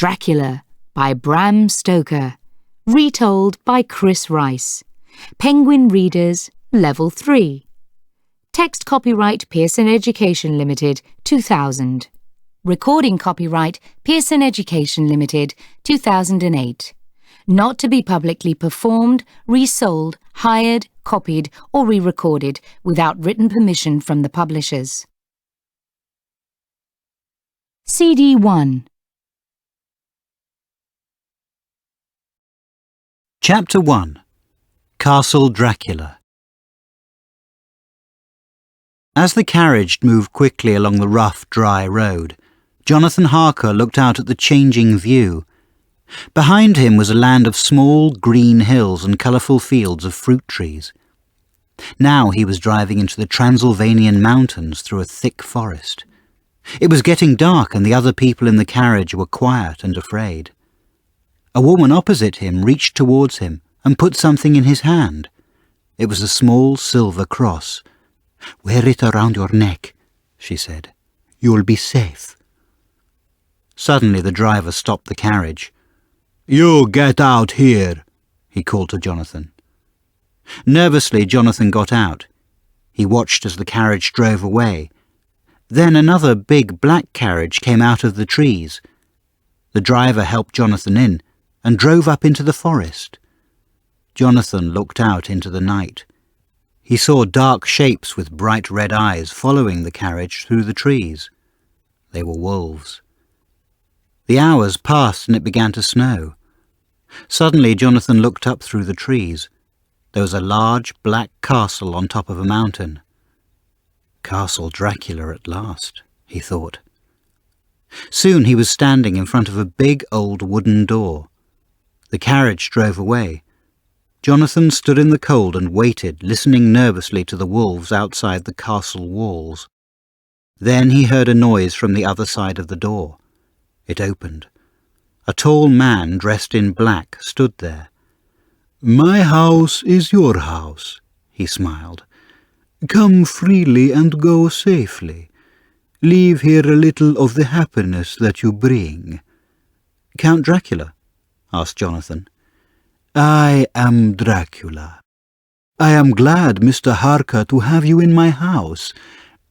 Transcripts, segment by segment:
Dracula by Bram Stoker. Retold by Chris Rice. Penguin Readers, Level 3. Text copyright Pearson Education Limited, 2000. Recording copyright Pearson Education Limited, 2008. Not to be publicly performed, resold, hired, copied or re-recorded without written permission from the publishers. CD 1. Chapter 1. Castle Dracula. As the carriage moved quickly along the rough, dry road, Jonathan Harker looked out at the changing view. Behind him was a land of small, green hills and colourful fields of fruit trees. Now he was driving into the Transylvanian mountains through a thick forest. It was getting dark and the other people in the carriage were quiet and afraid. A woman opposite him reached towards him and put something in his hand. It was a small silver cross. "Wear it around your neck," she said. "You'll be safe." Suddenly the driver stopped the carriage. "You get out here," he called to Jonathan. Nervously, Jonathan got out. He watched as the carriage drove away. Then another big black carriage came out of the trees. The driver helped Jonathan in and drove up into the forest. Jonathan looked out into the night. He saw dark shapes with bright red eyes following the carriage through the trees. They were wolves. The hours passed and it began to snow. Suddenly Jonathan looked up through the trees. There was a large black castle on top of a mountain. Castle Dracula at last, he thought. Soon he was standing in front of a big old wooden door. The carriage drove away. Jonathan stood in the cold and waited, listening nervously to the wolves outside the castle walls. Then he heard a noise from the other side of the door. It opened. A tall man dressed in black stood there. "My house is your house," he smiled. "Come freely and go safely. Leave here a little of the happiness that you bring." "Count Dracula?" asked Jonathan. "I am Dracula. I am glad, Mr. Harker, to have you in my house.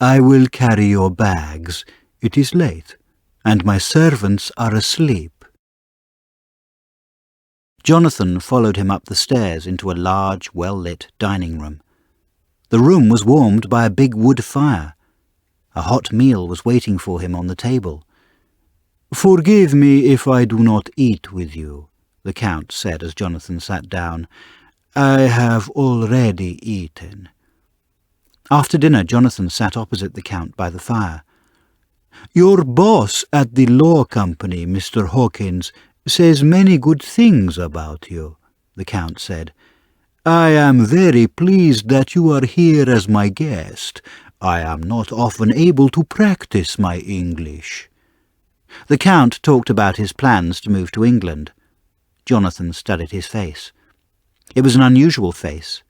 I will carry your bags. It is late, and my servants are asleep." Jonathan followed him up the stairs into a large, well-lit dining room. The room was warmed by a big wood fire. A hot meal was waiting for him on the table. "Forgive me if I do not eat with you," the Count said as Jonathan sat down. "I have already eaten." After dinner, Jonathan sat opposite the Count by the fire. "Your boss at the law company, Mr. Hawkins, says many good things about you," the Count said. "I am very pleased that you are here as my guest. I am not often able to practice my English." The Count talked about his plans to move to England. Jonathan studied his face. It was an unusual face,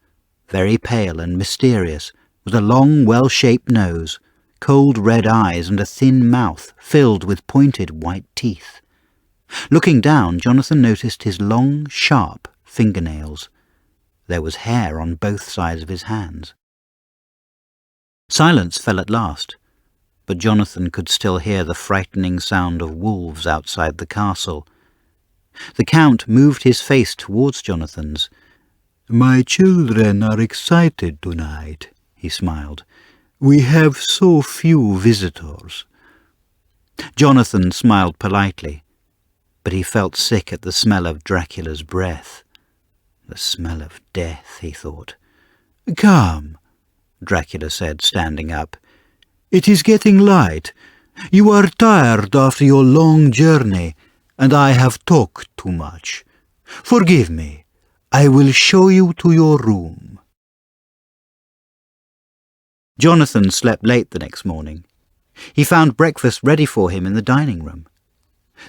very pale and mysterious, with a long, well-shaped nose, cold red eyes and a thin mouth filled with pointed white teeth. Looking down, Jonathan noticed his long, sharp fingernails. There was hair on both sides of his hands. Silence fell at last, but Jonathan could still hear the frightening sound of wolves outside the castle. The Count moved his face towards Jonathan's. "My children are excited tonight," he smiled. "We have so few visitors." Jonathan smiled politely, but he felt sick at the smell of Dracula's breath. The smell of death, he thought. "Come," Dracula said, standing up. "It is getting light. You are tired after your long journey, and I have talked too much. Forgive me. I will show you to your room." Jonathan slept late the next morning. He found breakfast ready for him in the dining room.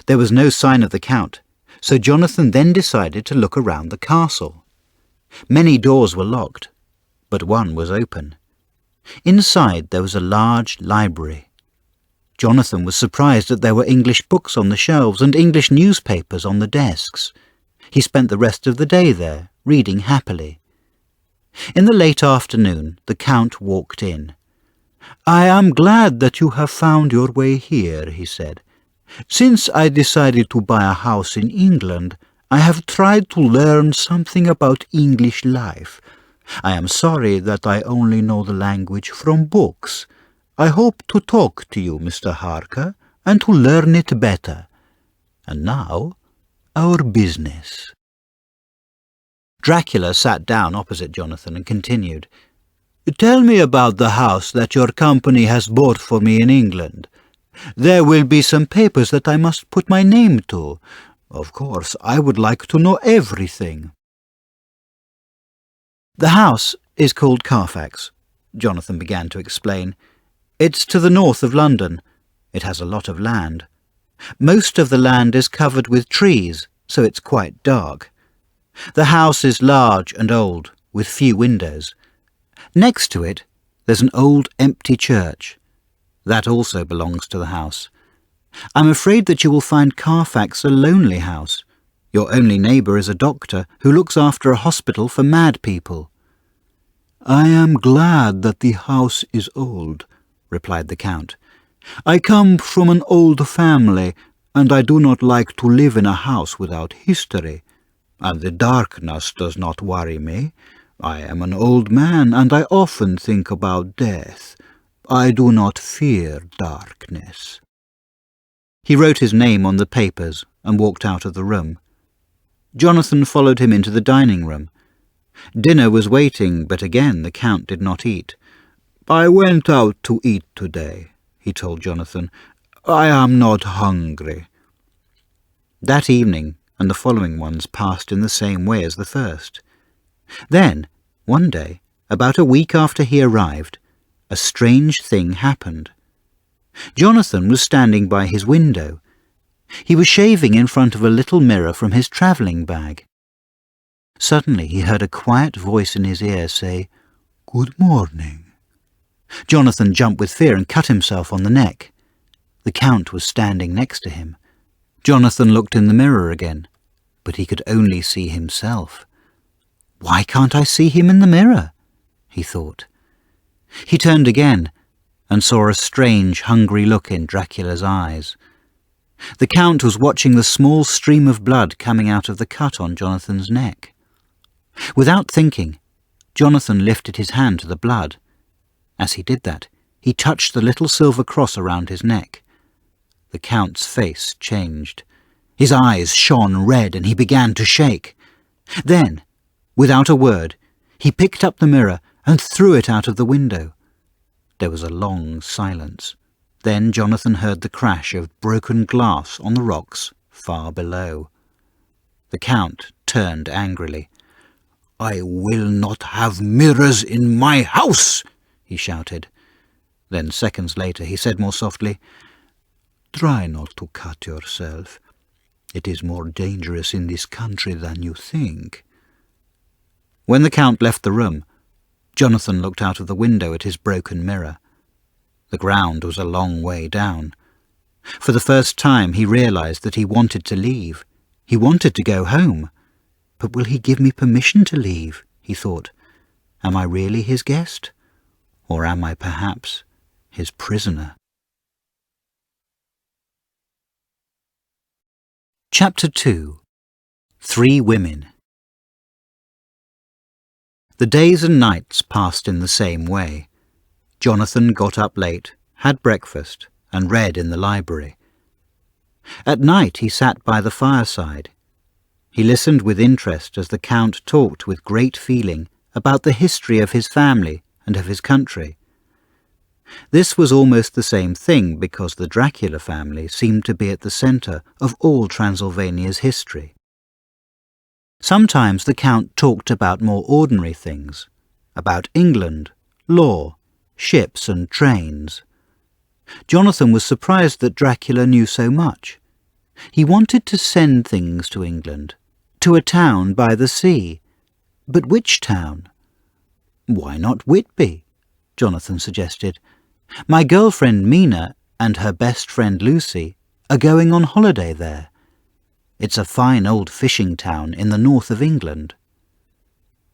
There was no sign of the Count, so Jonathan then decided to look around the castle. Many doors were locked, but one was open. Inside there was a large library. Jonathan was surprised that there were English books on the shelves and English newspapers on the desks. He spent the rest of the day there, reading happily. In the late afternoon, the Count walked in. "I am glad that you have found your way here," he said. "Since I decided to buy a house in England, I have tried to learn something about English life. I am sorry that I only know the language from books. I hope to talk to you, Mr. Harker, and to learn it better. And now, our business." Dracula sat down opposite Jonathan and continued, "Tell me about the house that your company has bought for me in England. There will be some papers that I must put my name to. Of course, I would like to know everything." "The house is called Carfax," Jonathan began to explain. "It's to the north of London. It has a lot of land. Most of the land is covered with trees, so it's quite dark. The house is large and old, with few windows. Next to it, there's an old empty church. That also belongs to the house. I'm afraid that you will find Carfax a lonely house. Your only neighbour is a doctor who looks after a hospital for mad people." "I am glad that the house is old," replied the Count. "I come from an old family, and I do not like to live in a house without history. And the darkness does not worry me. I am an old man, and I often think about death. I do not fear darkness." He wrote his name on the papers and walked out of the room. Jonathan followed him into the dining room. Dinner was waiting, but again the Count did not eat. "I went out to eat today," he told Jonathan. "I am not hungry." That evening and the following ones passed in the same way as the first. Then, one day, about a week after he arrived, a strange thing happened. Jonathan was standing by his window. He was shaving in front of a little mirror from his travelling bag. Suddenly he heard a quiet voice in his ear say, "Good morning." Jonathan jumped with fear and cut himself on the neck. The Count was standing next to him. Jonathan looked in the mirror again, but he could only see himself. "Why can't I see him in the mirror?" he thought. He turned again and saw a strange, hungry look in Dracula's eyes. The Count was watching the small stream of blood coming out of the cut on Jonathan's neck. Without thinking, Jonathan lifted his hand to the blood. As he did that, he touched the little silver cross around his neck. The Count's face changed. His eyes shone red and he began to shake. Then, without a word, he picked up the mirror and threw it out of the window. There was a long silence. Then Jonathan heard the crash of broken glass on the rocks far below. The Count turned angrily. "I will not have mirrors in my house!" he shouted. Then seconds later he said more softly, "Try not to cut yourself. It is more dangerous in this country than you think." When the Count left the room, Jonathan looked out of the window at his broken mirror. The ground was a long way down. For the first time he realized that he wanted to leave. He wanted to go home. "But will he give me permission to leave?" he thought. "Am I really his guest? Or am I perhaps his prisoner?" Chapter 2. 3 Women. The days and nights passed in the same way. Jonathan got up late, had breakfast, and read in the library. At night he sat by the fireside. He listened with interest as the Count talked with great feeling about the history of his family and of his country. This was almost the same thing because the Dracula family seemed to be at the centre of all Transylvania's history. Sometimes the Count talked about more ordinary things, about England, law, ships and trains. Jonathan was surprised that Dracula knew so much. He wanted to send things to England, to a town by the sea. But which town? "Why not Whitby?" Jonathan suggested. "My girlfriend Mina and her best friend Lucy are going on holiday there. It's a fine old fishing town in the north of England.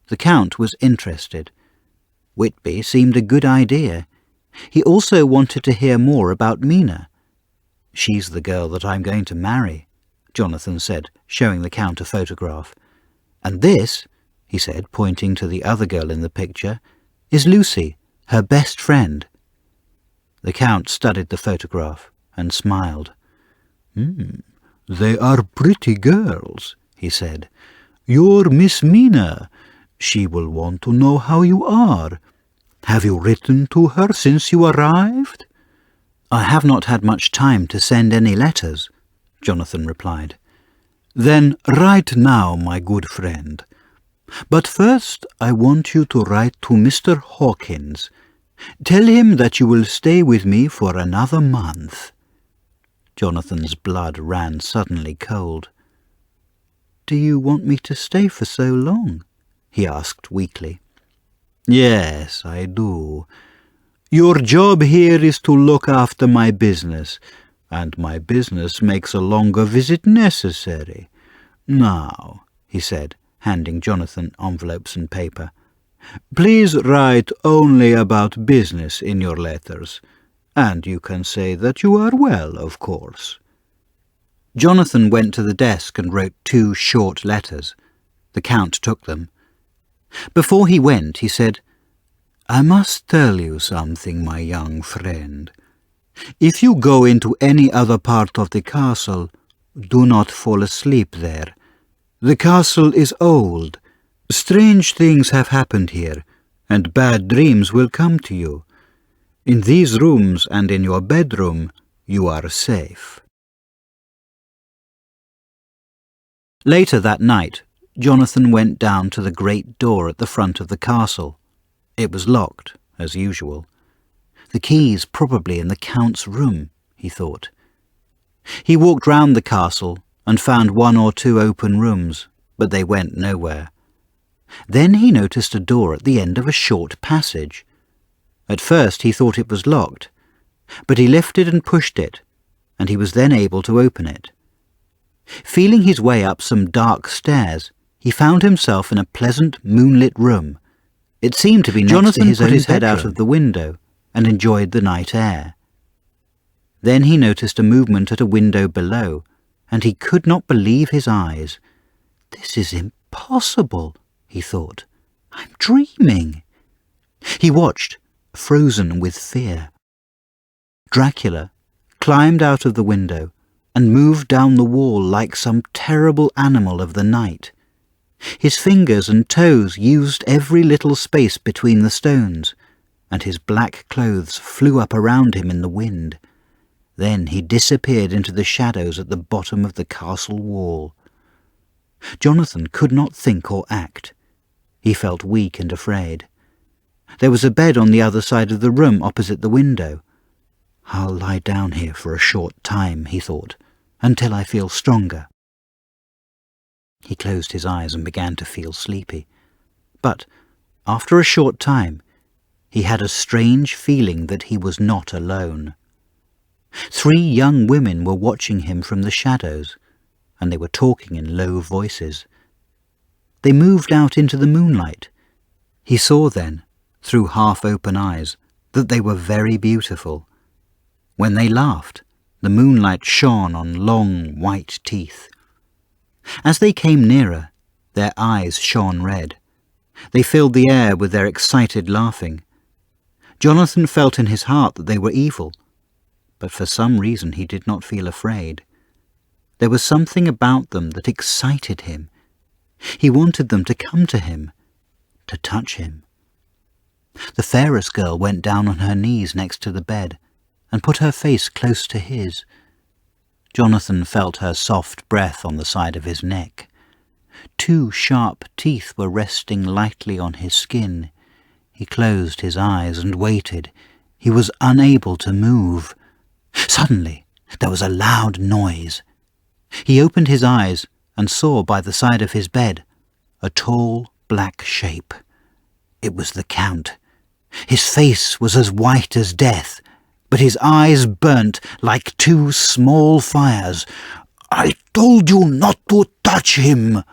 The Count was interested. Whitby seemed a good idea. He also wanted to hear more about Mina. "She's the girl that I'm going to marry," Jonathan said, showing the Count a photograph. "And this," he said, pointing to the other girl in the picture, "is Lucy, her best friend." The Count studied the photograph and smiled. "They are pretty girls," he said. "You're Miss Mina. She will want to know how you are. Have you written to her since you arrived?" "I have not had much time to send any letters," Jonathan replied. "Then write now, my good friend. But first I want you to write to Mr. Hawkins. Tell him that you will stay with me for another month." Jonathan's blood ran suddenly cold. "Do you want me to stay for so long?" he asked weakly. "Yes, I do. Your job here is to look after my business, and my business makes a longer visit necessary. Now," he said, handing Jonathan envelopes and paper, "please write only about business in your letters, and you can say that you are well, of course." Jonathan went to the desk and wrote 2 short letters. The Count took them. Before he went, he said, "I must tell you something, my young friend. If you go into any other part of the castle, do not fall asleep there. The castle is old. Strange things have happened here, and bad dreams will come to you. In these rooms and in your bedroom, you are safe." Later that night, Jonathan went down to the great door at the front of the castle. It was locked, as usual. The key's probably in the Count's room, he thought. He walked round the castle and found 1 or 2 open rooms, but they went nowhere. Then he noticed a door at the end of a short passage. At first he thought it was locked, but he lifted and pushed it, and he was then able to open it. Feeling his way up some dark stairs, he found himself in a pleasant moonlit room. It seemed to be next to his own bedroom. Jonathan put his head out of the window and enjoyed the night air. Then he noticed a movement at a window below, and he could not believe his eyes. "This is impossible," he thought. "I'm dreaming." He watched, frozen with fear. Dracula climbed out of the window and moved down the wall like some terrible animal of the night. His fingers and toes used every little space between the stones, and his black clothes flew up around him in the wind. Then he disappeared into the shadows at the bottom of the castle wall. Jonathan could not think or act. He felt weak and afraid. There was a bed on the other side of the room opposite the window. "I'll lie down here for a short time," he thought, "until I feel stronger." He closed his eyes and began to feel sleepy. But after a short time, he had a strange feeling that he was not alone. 3 young women were watching him from the shadows, and they were talking in low voices. They moved out into the moonlight. He saw then, through half-open eyes, that they were very beautiful. When they laughed, the moonlight shone on long white teeth. As they came nearer, their eyes shone red. They filled the air with their excited laughing. Jonathan felt in his heart that they were evil, but for some reason he did not feel afraid. There was something about them that excited him. He wanted them to come to him, to touch him. The fairest girl went down on her knees next to the bed and put her face close to his. Jonathan felt her soft breath on the side of his neck. 2 sharp teeth were resting lightly on his skin. He closed his eyes and waited. He was unable to move. Suddenly, there was a loud noise. He opened his eyes and saw by the side of his bed a tall black shape. It was the Count. His face was as white as death, but his eyes burnt like two small fires. "I told you not to touch him,"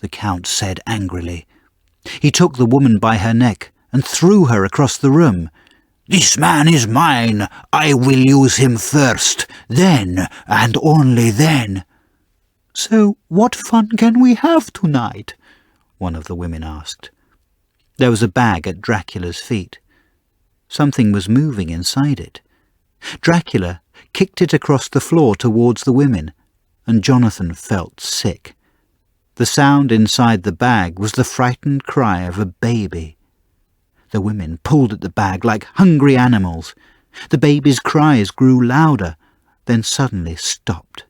the Count said angrily. He took the woman by her neck and threw her across the room. "This man is mine. I will use him first, then, and only then." "So what fun can we have tonight?" one of the women asked. There was a bag at Dracula's feet. Something was moving inside it. Dracula kicked it across the floor towards the women, and Jonathan felt sick. The sound inside the bag was the frightened cry of a baby. The women pulled at the bag like hungry animals. The baby's cries grew louder, then suddenly stopped.